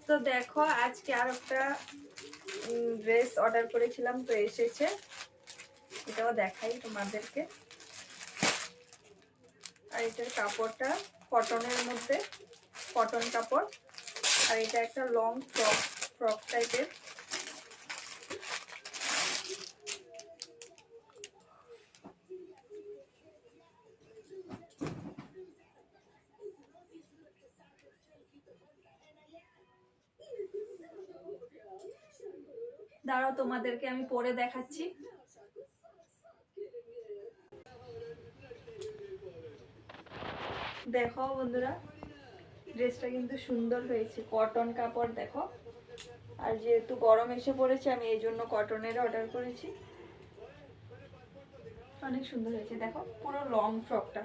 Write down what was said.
তো দেখো আজকে আর একটা ড্রেস অর্ডার করেছিলাম, তো এসেছে। এটাও দেখাই তোমাদেরকে। আর এটার কাপড়টা কটনের মধ্যে, কটন কাপড়। আর এটা একটা লং ফ্রক টাইপের। দাঁড়াও তোমাদেরকে আমি পরে দেখাচ্ছি। দেখো বন্ধুরা, ড্রেসটা কিন্তু সুন্দর হয়েছে, কটন কাপড় দেখো। আর যেহেতু গরম এসে পড়েছে, আমি এই জন্য কটনের অর্ডার করেছি। অনেক সুন্দর হয়েছে দেখো, পুরো লং ফ্রকটা।